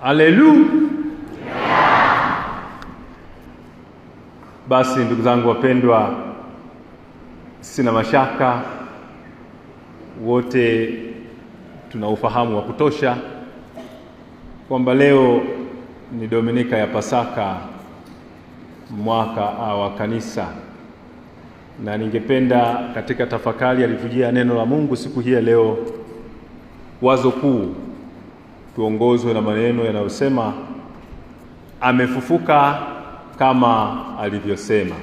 Haleluya. Basi ndugu zangu wapendwa, sina mashaka wote tuna ufahamu wa kutosha kwamba leo ni Dominika ya Pasaka, mwaka wa kanisa, na ningependa katika tafakari alivujia neno la Mungu siku hii leo, wazo kuu tuongozwe na maneno yanayosema amefufuka kama alivyosema.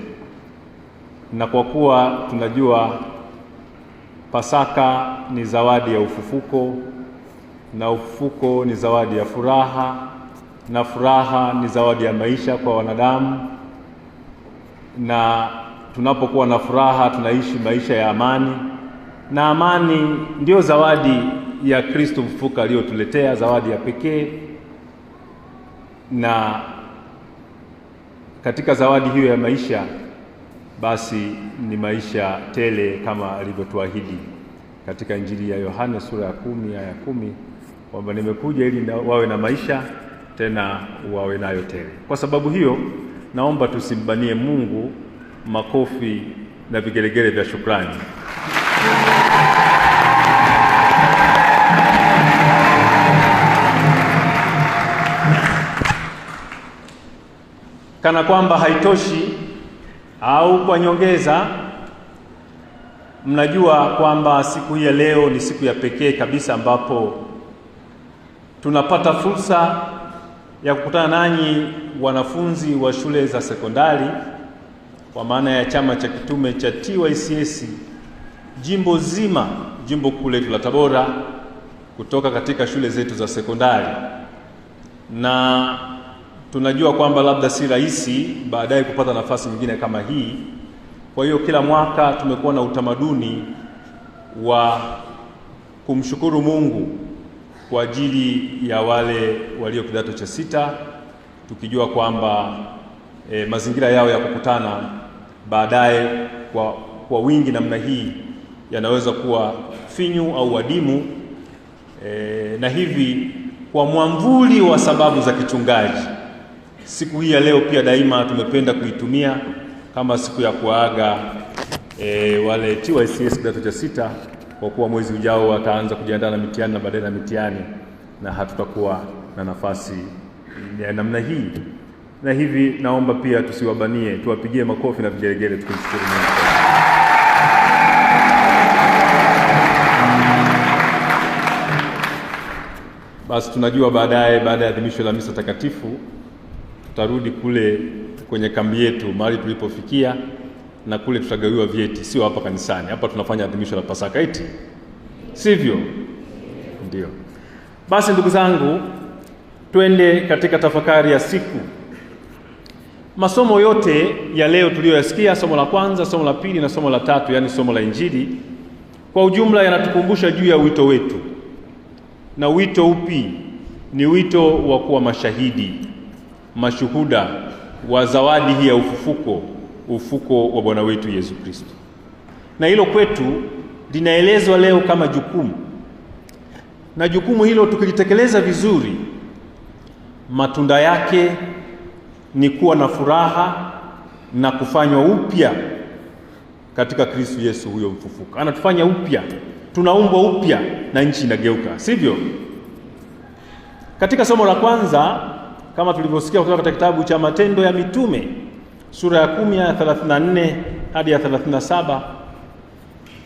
Na kwa kuwa tunajua Pasaka ni zawadi ya ufufuko, na ufufuko ni zawadi ya furaha, na furaha ni zawadi ya maisha kwa wanadamu, na tunapokuwa na furaha tunaishi maisha ya amani, na amani ndio zawadi ya Kristo mfufuka aliyotuletea, zawadi ya pekee. Na katika zawadi hiyo ya maisha, basi ni maisha tele kama alivyotuahidi katika Injili ya Yohane sura ya 10 aya ya 10, kwamba nimekuja ili wawe na maisha tena wawe nayo tele. Kwa sababu hiyo, naomba tusimbanie Mungu makofi na vigelegele vya shukrani. Kana kwamba haitoshi au kwa nyongeza, mnajua kwamba siku hii ya leo ni siku ya pekee kabisa ambapo tunapata fursa ya kukutana nanyi wanafunzi wa shule za sekondari, kwa maana ya chama cha kitume cha TYCS jimbo zima, jimbo kuu letu la Tabora, kutoka katika shule zetu za sekondari. Na tunajua kwamba labda si rahisi baadaye kupata nafasi nyingine kama hii. Kwa hiyo kila mwaka tumekuwa na utamaduni wa kumshukuru Mungu kwa ajili ya wale walio kidato cha 6, tukijua kwamba mazingira yao ya kukutana baadaye kwa wingi namna hii yanaweza kuwa finyu au adimu, na hivi kwa mwamvuli wa sababu za kichungaji, siku hii ya leo pia daima tumependa kuitumia kama siku ya kuaga wale TYCS kidato cha 6, kwa kuwa mwezi ujao wataanza kujiandaa na mitihani na baadaye na mitihani, na hatutakuwa na nafasi ya namna hii. Na hivi naomba pia tusiwabanie, tuwapigie makofi na vigelegele tukimshukuru Mungu. Basi tunajua baadaye, baada ya adhimisho la misa takatifu, tutarudi kule kwenye kambi yetu mahali tulipofikia, na kule tutagawiwa vyeti, sio hapa kanisani. Hapa tunafanya adhimisho la Pasaka, eti sivyo? Ndio. Basi ndugu zangu, twende katika tafakari ya siku. Masomo yote ya leo tuliyoyasikia, somo la kwanza, somo la pili na somo la tatu, yani somo la Injili, kwa ujumla yanatukumbusha juu ya wito wetu. Na wito upi? Ni wito wa kuwa mashahidi, mashuhuda wa zawadi hii ya ufufuko wa Bwana wetu Yesu Kristo. Na hilo kwetu linaelezwa leo kama jukumu. Na jukumu hilo tukilitekeleza vizuri, matunda yake ni kuwa na furaha na kufanywa upya katika Kristo Yesu huyo mfufuka. Anatufanya upya, tunaumbwa upya na nchi inageuka, sivyo? Katika somo la kwanza, kama tulivyosikia kutoka katika kitabu cha Matendo ya Mitume sura ya 10 ya 34 hadi ya 37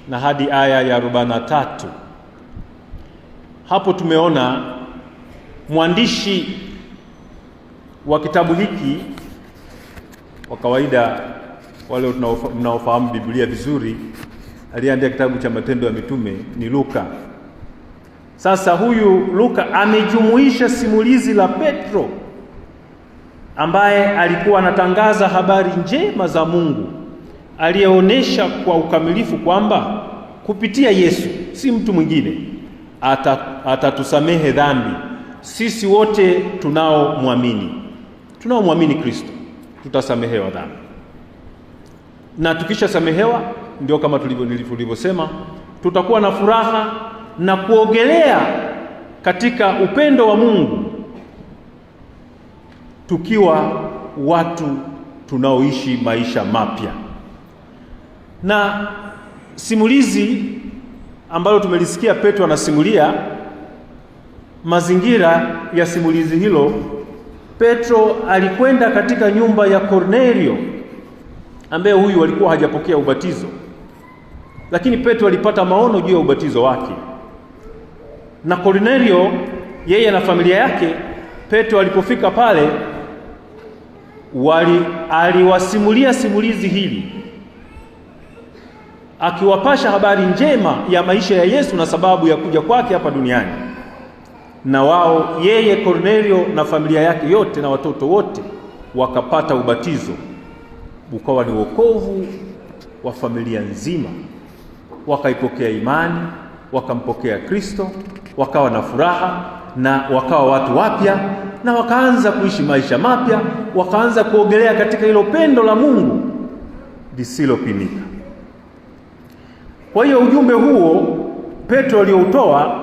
na hadi aya ya 43, hapo tumeona mwandishi wa kitabu hiki, kwa kawaida wale mnaofahamu Biblia vizuri, aliyeandika kitabu cha Matendo ya Mitume ni Luka. Sasa huyu Luka amejumuisha simulizi la Petro, ambaye alikuwa anatangaza habari njema za Mungu, aliyeonesha kwa ukamilifu kwamba kupitia Yesu, si mtu mwingine, atatusamehe dhambi sisi wote tunaomwamini Kristo, tutasamehewa dhambi. Na tukishasamehewa, ndio kama tulivyosema, tutakuwa na furaha na kuogelea katika upendo wa Mungu tukiwa watu tunaoishi maisha mapya. Na simulizi ambalo tumelisikia Petro anasimulia, mazingira ya simulizi hilo, Petro alikwenda katika nyumba ya Kornelio ambaye huyu alikuwa hajapokea ubatizo, lakini Petro alipata maono juu ya ubatizo wake. Na Kornelio yeye na familia yake, Petro alipofika pale aliwasimulia simulizi hili, akiwapasha habari njema ya maisha ya Yesu na sababu ya kuja kwake hapa duniani. Na wao, yeye Kornelio na familia yake yote na watoto wote, wakapata ubatizo. Ukawa ni wokovu wa familia nzima, wakaipokea imani, wakampokea Kristo, wakawa na furaha na wakawa watu wapya, na wakaanza kuishi maisha mapya, wakaanza kuogelea katika hilo pendo la Mungu lisilopimika. Kwa hiyo ujumbe huo Petro aliyoutoa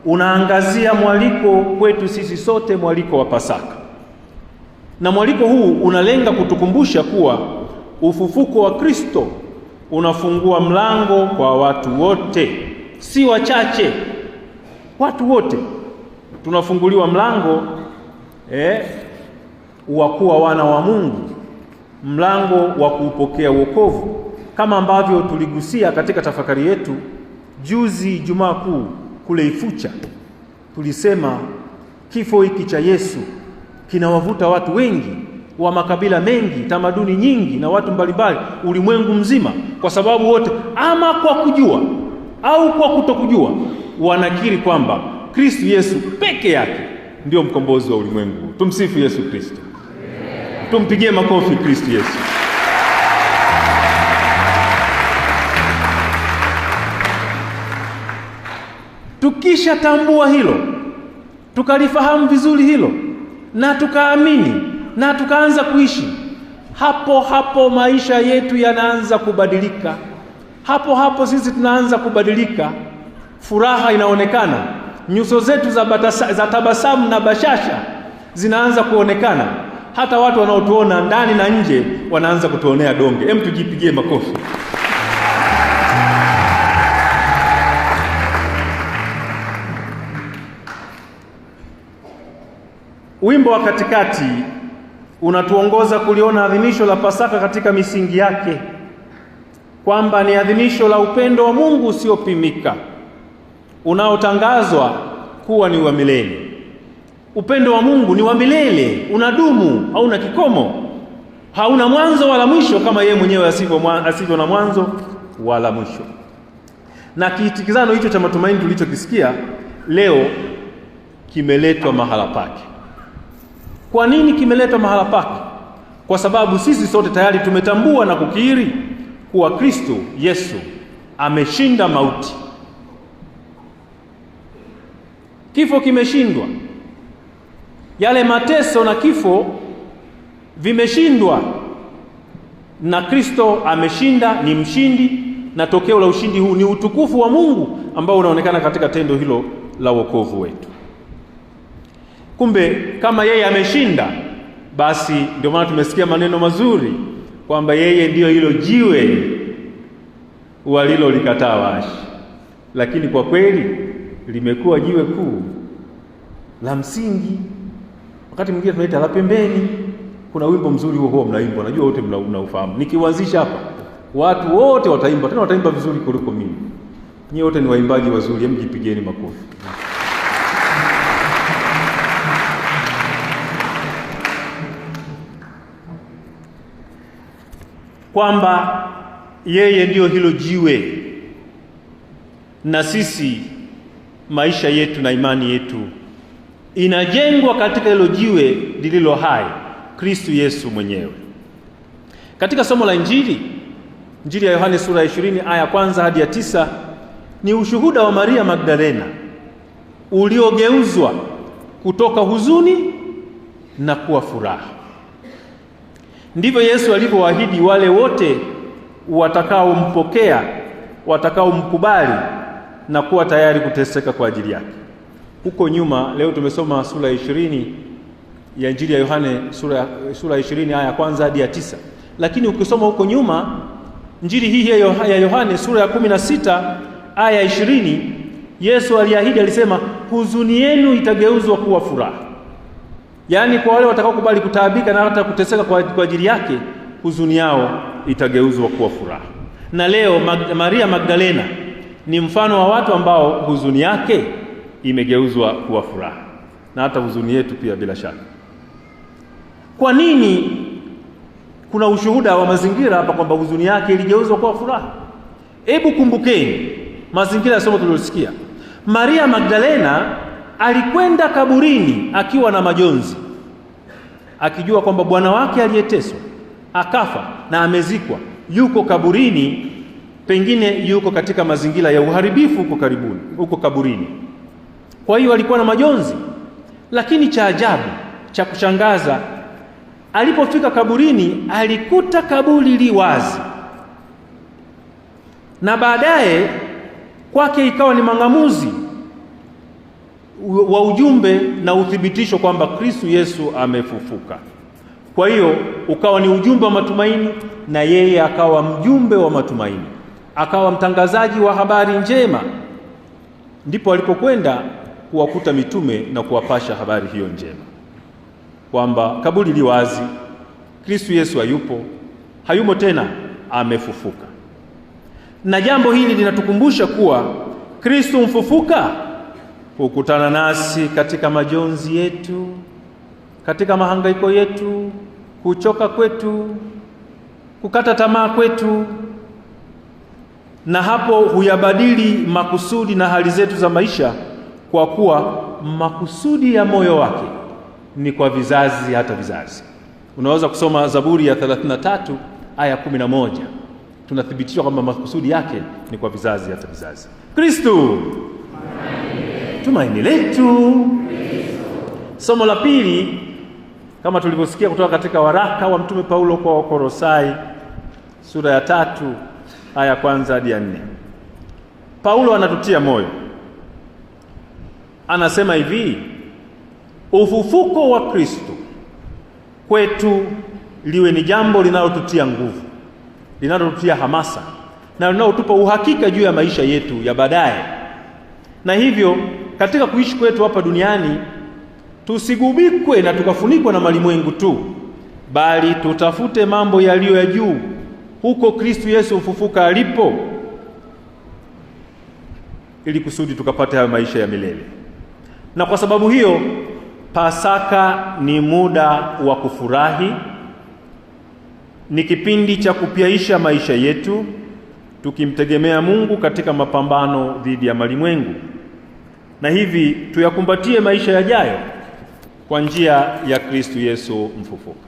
unaangazia mwaliko kwetu sisi sote, mwaliko wa Pasaka. Na mwaliko huu unalenga kutukumbusha kuwa ufufuko wa Kristo unafungua mlango kwa watu wote, si wachache. Watu wote tunafunguliwa mlango wa kuwa wana wa Mungu, mlango wa kuupokea wokovu, kama ambavyo tuligusia katika tafakari yetu juzi Jumaa Kuu kule Ifucha. Tulisema kifo hiki cha Yesu kinawavuta watu wengi wa makabila mengi, tamaduni nyingi na watu mbalimbali ulimwengu mzima, kwa sababu wote, ama kwa kujua au kwa kutokujua, wanakiri kwamba Kristo Yesu peke yake ndio mkombozi wa ulimwengu. Tumsifu Yesu Kristo. Tumpigie makofi Kristo Yesu. Tukisha tambua hilo, tukalifahamu vizuri hilo, na tukaamini na tukaanza kuishi, hapo hapo maisha yetu yanaanza kubadilika. Hapo hapo sisi tunaanza kubadilika, furaha inaonekana, nyuso zetu za tabasamu na bashasha zinaanza kuonekana. Hata watu wanaotuona ndani na nje wanaanza kutuonea donge. Hem, tujipigie makofi. Wimbo wa katikati unatuongoza kuliona adhimisho la Pasaka katika misingi yake, kwamba ni adhimisho la upendo wa Mungu usiopimika unaotangazwa kuwa ni wa milele. Upendo wa Mungu ni wa milele, unadumu, hauna kikomo, hauna mwanzo wala mwisho, kama yeye mwenyewe asivyo na mwanzo wala mwisho. Na kiitikizano hicho cha matumaini tulichokisikia leo kimeletwa mahala pake. Kwa nini kimeletwa mahala pake? Kwa sababu sisi sote tayari tumetambua na kukiri kuwa Kristo Yesu ameshinda mauti. Kifo kimeshindwa. Yale mateso na kifo vimeshindwa, na Kristo ameshinda, ni mshindi, na tokeo la ushindi huu ni utukufu wa Mungu ambao unaonekana katika tendo hilo la wokovu wetu. Kumbe kama yeye ameshinda, basi ndio maana tumesikia maneno mazuri kwamba yeye ndiyo hilo jiwe walilolikataa waashi, lakini kwa kweli limekuwa jiwe kuu la msingi. Wakati mwingine tunaita la pembeni. Kuna wimbo mzuri huo mnaimba, najua wote mnaufahamu. Nikiuanzisha hapa watu wote wataimba, tena wataimba vizuri kuliko mimi. Nyie wote ni waimbaji wazuri, mjipigeni makofi. Kwamba yeye ndiyo hilo jiwe, na sisi maisha yetu na imani yetu inajengwa katika hilo jiwe lililo hai, Kristo Yesu mwenyewe. Katika somo la Injili ya Yohane sura ya 20 aya kwanza hadi ya 9 ni ushuhuda wa Maria Magdalena uliogeuzwa kutoka huzuni na kuwa furaha. Ndivyo Yesu alivyowaahidi wale wote watakaompokea, watakaomkubali na kuwa tayari kuteseka kwa ajili yake. Huko nyuma, leo tumesoma sura ya 20 ya Injili ya Yohane sura 20 aya ya kwanza hadi ya 9. Lakini ukisoma huko nyuma Injili hii ya Yohane sura ya 16 aya ya 20, Yesu aliahidi, alisema huzuni yenu itageuzwa kuwa furaha. Yaani kwa wale watakaokubali kutaabika na hata kuteseka kwa ajili yake, huzuni yao itageuzwa kuwa furaha. Na leo Maria Magdalena ni mfano wa watu ambao huzuni yake imegeuzwa kuwa furaha, na hata huzuni yetu pia bila shaka. Kwa nini? Kuna ushuhuda wa mazingira hapa kwamba huzuni yake iligeuzwa kuwa furaha. Hebu kumbukeni mazingira ya somo tulilosikia. Maria Magdalena alikwenda kaburini akiwa na majonzi, akijua kwamba bwana wake aliyeteswa akafa na amezikwa yuko kaburini, pengine yuko katika mazingira ya uharibifu huko kaburini. Kwa hiyo alikuwa na majonzi. Lakini cha ajabu, cha kushangaza, alipofika kaburini alikuta kaburi li wazi, na baadaye kwake ikawa ni mang'amuzi wa ujumbe na uthibitisho kwamba Kristo Yesu amefufuka. Kwa hiyo ukawa ni ujumbe wa matumaini, na yeye akawa mjumbe wa matumaini, akawa mtangazaji wa habari njema. Ndipo alipokwenda kuwakuta mitume na kuwapasha habari hiyo njema kwamba kaburi li wazi, Kristo Yesu hayumo tena, amefufuka. Na jambo hili linatukumbusha kuwa Kristo mfufuka hukutana nasi katika majonzi yetu, katika mahangaiko yetu, kuchoka kwetu, kukata tamaa kwetu, na hapo huyabadili makusudi na hali zetu za maisha, kwa kuwa makusudi ya moyo wake ni kwa vizazi hata vizazi. Unaweza kusoma Zaburi ya 33 aya 11. Tunathibitishwa kwamba makusudi yake ni kwa vizazi hata vizazi. Kristo tumaini letu. Somo la pili, kama tulivyosikia kutoka katika waraka wa Mtume Paulo kwa Wakolosai sura ya 3 aya ya kwanza hadi ya 4. Paulo anatutia moyo, anasema hivi: ufufuko wa Kristo kwetu liwe ni jambo linalotutia nguvu, linalotutia hamasa, na linalotupa uhakika juu ya maisha yetu ya baadaye. Na hivyo katika kuishi kwetu hapa duniani tusigubikwe na tukafunikwa na malimwengu tu, bali tutafute mambo yaliyo ya juu, huko Kristo Yesu mfufuka alipo, ili kusudi tukapate hayo maisha ya milele. Na kwa sababu hiyo Pasaka ni muda wa kufurahi, ni kipindi cha kupyaisha maisha yetu tukimtegemea Mungu katika mapambano dhidi ya malimwengu, na hivi tuyakumbatie maisha yajayo kwa njia ya Kristo Yesu mfufuka.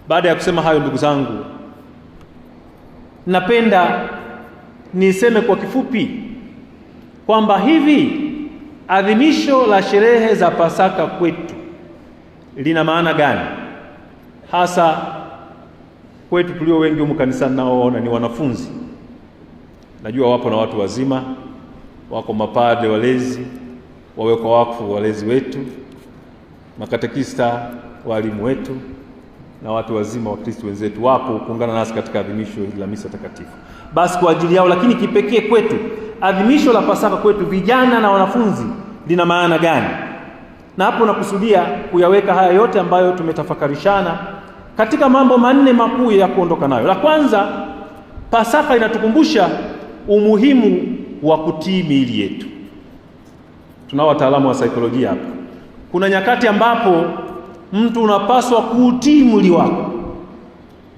Baada ya kusema hayo, ndugu zangu, napenda niseme kwa kifupi kwamba hivi adhimisho la sherehe za Pasaka kwetu lina maana gani, hasa kwetu tulio wengi humu kanisani naoona ni wanafunzi. Najua wapo na watu wazima, wako mapadre walezi, wawekwa wakfu walezi wetu, makatekista walimu wetu, na watu wazima wa Kristo wenzetu wapo kuungana nasi katika adhimisho la misa takatifu. Basi kwa ajili yao, lakini kipekee kwetu, adhimisho la Pasaka kwetu vijana na wanafunzi lina maana gani? Na hapo nakusudia kuyaweka haya yote ambayo tumetafakarishana katika mambo manne makuu ya kuondoka nayo. La kwanza, Pasaka inatukumbusha umuhimu wa kutii miili yetu. Tunao wataalamu wa saikolojia hapa. Kuna nyakati ambapo mtu unapaswa kuutii mwili wako.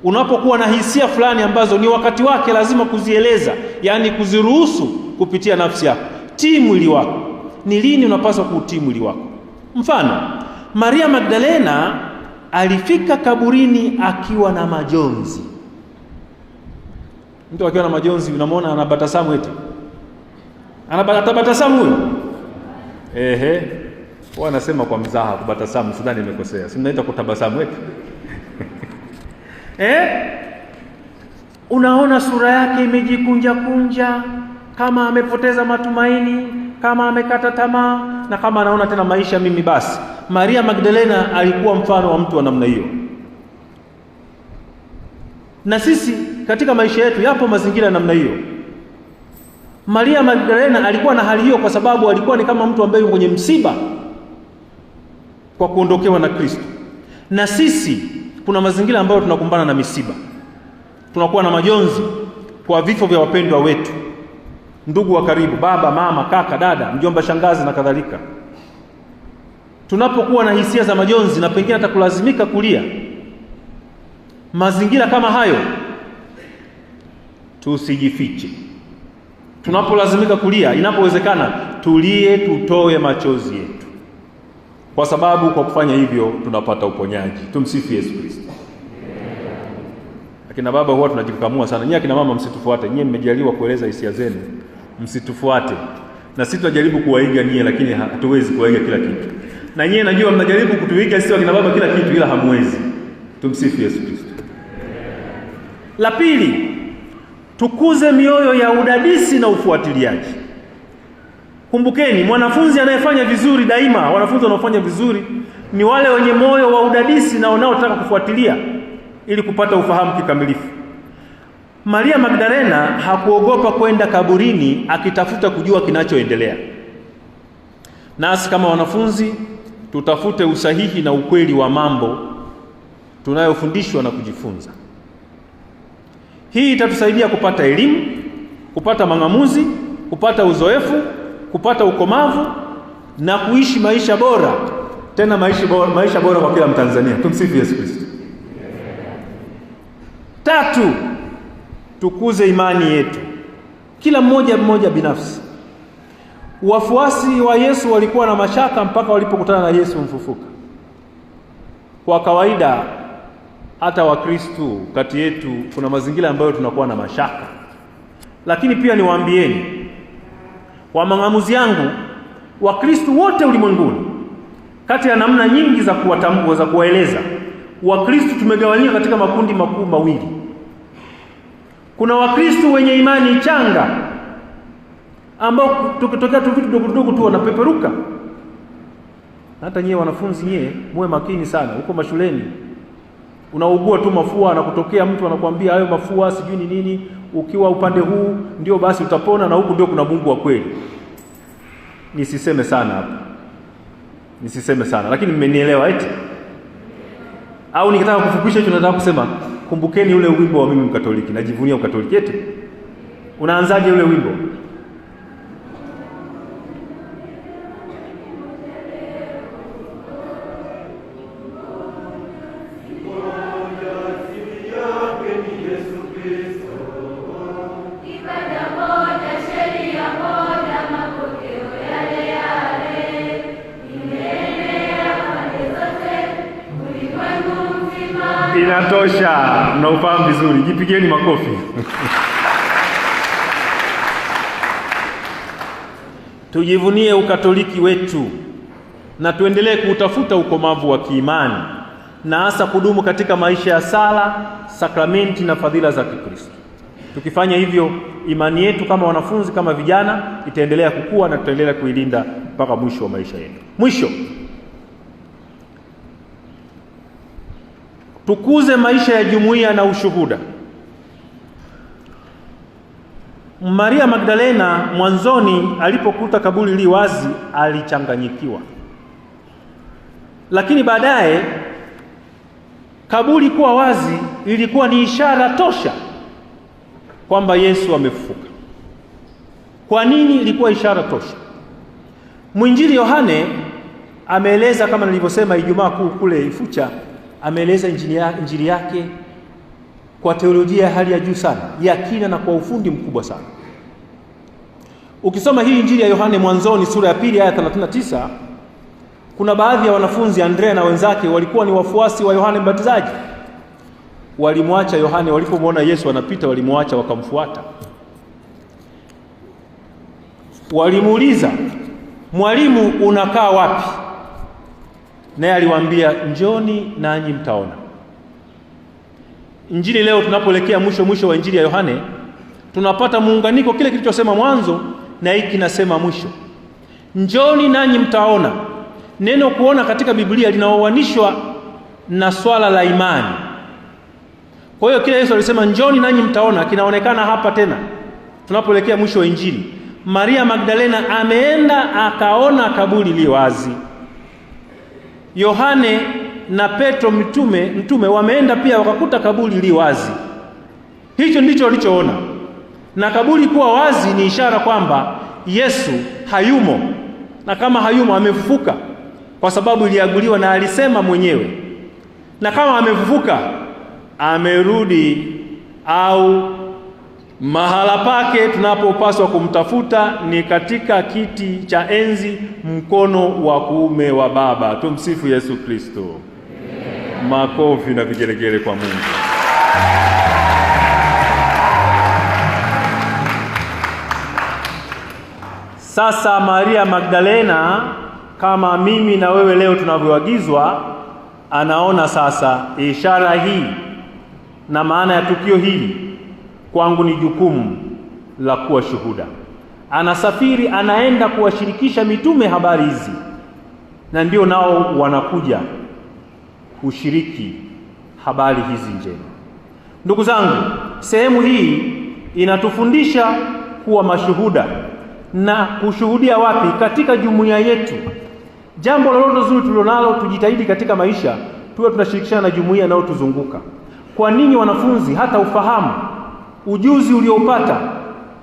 Unapokuwa na hisia fulani ambazo ni wakati wake lazima kuzieleza, yaani kuziruhusu kupitia nafsi yako. Tii mwili wako. Ni lini unapaswa kuutii mwili wako? Mfano, Maria Magdalena alifika kaburini akiwa na majonzi. Mtu akiwa na majonzi unamwona anabatasamu eti. Anabatasamu huyo. Wanasema kwa mzaha kubatasamu, sidhani nimekosea. Si mnaita kutabasamu eti. Unaona sura yake imejikunja kunja, kama amepoteza matumaini, kama amekata tamaa, na kama anaona tena maisha mimi basi. Maria Magdalena alikuwa mfano wa mtu wa namna hiyo. Na sisi katika maisha yetu yapo mazingira namna hiyo. Maria Magdalena alikuwa na hali hiyo kwa sababu alikuwa ni kama mtu ambaye mwenye msiba kwa kuondokewa na Kristo. Na sisi kuna mazingira ambayo tunakumbana na misiba. Tunakuwa na majonzi kwa vifo vya wapendwa wetu, ndugu wa karibu, baba, mama, kaka, dada, mjomba, shangazi na kadhalika. Tunapokuwa na hisia za majonzi na pengine hata kulazimika kulia, mazingira kama hayo tusijifiche. Tunapolazimika kulia, inapowezekana tulie, tutoe machozi yetu, kwa sababu kwa kufanya hivyo tunapata uponyaji. Tumsifu Yesu Kristo. Akina baba huwa tunajikakamua sana. Nyie akina mama msitufuate. Nyie mmejaliwa kueleza hisia zenu, msitufuate. Na sisi tunajaribu kuwaiga nyie, lakini hatuwezi kuwaiga kila kitu. Na nyie najua mnajaribu kutuiga sisi akina baba kila kitu, ila hamwezi. Tumsifu Yesu Kristo. La pili, tukuze mioyo ya udadisi na ufuatiliaji. Kumbukeni, mwanafunzi anayefanya vizuri daima, wanafunzi wanaofanya vizuri ni wale wenye moyo wa udadisi na wanaotaka kufuatilia ili kupata ufahamu kikamilifu. Maria Magdalena hakuogopa kwenda kaburini akitafuta kujua kinachoendelea. Nasi kama wanafunzi tutafute usahihi na ukweli wa mambo tunayofundishwa na kujifunza. Hii itatusaidia kupata elimu, kupata mang'amuzi, kupata uzoefu, kupata ukomavu na kuishi maisha bora, tena maisha bora kwa kila Mtanzania. Tumsifu Yesu Kristo. Tatu, tukuze imani yetu, kila mmoja binafsi. Wafuasi wa Yesu walikuwa na mashaka mpaka walipokutana na Yesu mfufuka. Kwa kawaida hata Wakristo kati yetu kuna mazingira ambayo tunakuwa na mashaka. Lakini pia niwaambieni, kwa mang'amuzi yangu, Wakristo wote ulimwenguni, kati ya namna nyingi za kuwatambua, za kuwaeleza, Wakristo tumegawanyika katika makundi makuu mawili. Kuna Wakristo wenye imani changa ambao tukitokea tu vitu dogo tu wanapeperuka. Hata nyie wanafunzi nyie muwe makini sana. Huko mashuleni unaugua tu mafua na kutokea mtu anakuambia hayo mafua sijui ni nini, ukiwa upande huu ndio basi utapona na huku ndio kuna Mungu wa kweli. Nisiseme sana hapa. Nisiseme sana, lakini mmenielewa eti? Au nikitaka kufupisha hicho nataka kusema, kumbukeni ule wimbo wa mimi Mkatoliki, najivunia Ukatoliki eti. Unaanzaje ule wimbo? Inatosha, mnaufahamu vizuri. Jipigieni makofi. Tujivunie Ukatoliki wetu na tuendelee kutafuta ukomavu wa kiimani na hasa kudumu katika maisha ya sala, sakramenti na fadhila za Kikristo. Tukifanya hivyo, imani yetu kama wanafunzi, kama vijana, itaendelea kukua na tutaendelea kuilinda mpaka mwisho wa maisha yetu. Mwisho, tukuze maisha ya jumuiya na ushuhuda. Maria Magdalena mwanzoni alipokuta kaburi li wazi alichanganyikiwa. Lakini baadaye kaburi kuwa wazi ilikuwa ni ishara tosha kwamba Yesu amefufuka. Kwa nini ilikuwa ishara tosha? Mwinjili Yohane ameeleza, kama nilivyosema Ijumaa Kuu kule Ifucha, ameeleza injili yake kwa teolojia ya hali ya juu sana, ya kina na kwa ufundi mkubwa sana. Ukisoma hii injili ya Yohane mwanzoni sura ya 2 aya 39, kuna baadhi ya wanafunzi, Andrea na wenzake, walikuwa ni wafuasi wa Yohane Mbatizaji. Walimwacha Yohane, walipomwona Yesu anapita walimwacha wakamfuata. Walimuuliza, "Mwalimu, unakaa wapi?" Naye aliwaambia, "Njoni nanyi mtaona." Injili leo tunapoelekea mwisho wa injili ya Yohane, tunapata muunganiko kile kilichosema mwanzo na hiki kinasema mwisho. Njoni nanyi mtaona. neno kuona katika Biblia linaoanishwa na swala la imani. Kwa hiyo kile Yesu alisema njoni nanyi mtaona, kinaonekana hapa tena tunapoelekea mwisho wa Injili. Maria Magdalena ameenda akaona kaburi li wazi. Yohane na Petro mtume wameenda pia wakakuta kaburi li wazi. Hicho ndicho walichoona. Na kaburi kuwa wazi ni ishara kwamba Yesu hayumo, na kama hayumo amefufuka, kwa sababu iliaguliwa na alisema mwenyewe. Na kama amefufuka, amerudi, au mahala pake tunapopaswa kumtafuta ni katika kiti cha enzi mkono wa kuume wa Baba. Tumsifu Yesu Kristo. Makofi na vigelegele kwa Mungu. Sasa Maria Magdalena, kama mimi na wewe leo tunavyoagizwa, anaona sasa ishara hii na maana ya tukio hili. Kwangu ni jukumu la kuwa shuhuda. Anasafiri, anaenda kuwashirikisha mitume habari hizi, na ndio nao wanakuja kushiriki habari hizi njema. Ndugu zangu, sehemu hii inatufundisha kuwa mashuhuda. Na kushuhudia wapi? Katika jumuiya yetu. Jambo lolote zuri tulilonalo, tujitahidi katika maisha tuwe tunashirikishana na jumuiya inayotuzunguka. Kwa ninyi wanafunzi, hata ufahamu, ujuzi uliopata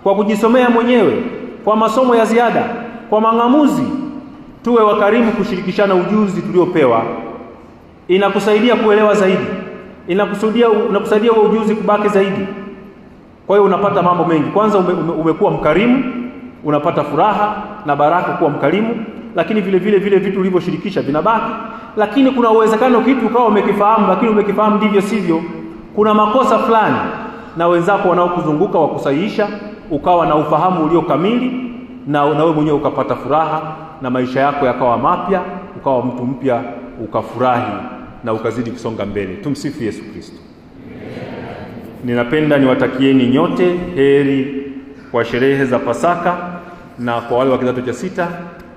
kwa kujisomea mwenyewe, kwa masomo ya ziada, kwa mang'amuzi, tuwe wakarimu kushirikishana ujuzi tuliopewa. Inakusaidia kuelewa zaidi, inakusaidia huo ujuzi kubaki zaidi. Kwa hiyo unapata mambo mengi. Kwanza umekuwa mkarimu, unapata furaha na baraka kuwa mkarimu, lakini vile vitu ulivyoshirikisha vinabaki. Lakini kuna uwezekano kitu ukawa umekifahamu, lakini umekifahamu ndivyo sivyo. Kuna makosa fulani na wenzako wanaokuzunguka wakusahihisha, ukawa na ufahamu ulio kamili, na wewe mwenyewe ukapata furaha na maisha yako yakawa mapya, ukawa mtu mpya, ukafurahi na ukazidi kusonga mbele. Tumsifu Yesu Kristo. Ninapenda niwatakieni nyote heri kwa sherehe za Pasaka, na kwa wale wa kidato cha 6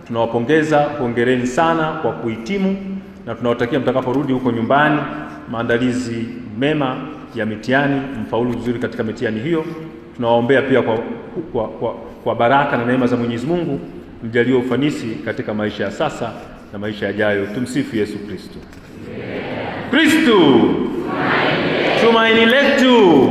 tunawapongeza, hongereni sana kwa kuhitimu, na tunawatakia mtakaporudi huko nyumbani maandalizi mema ya mitihani, mfaulu vizuri katika mitihani hiyo. Tunawaombea pia kwa baraka na neema za Mwenyezi Mungu, mjalie ufanisi katika maisha ya sasa na maisha yajayo. Tumsifu Yesu Kristo. Kristo tumaini letu.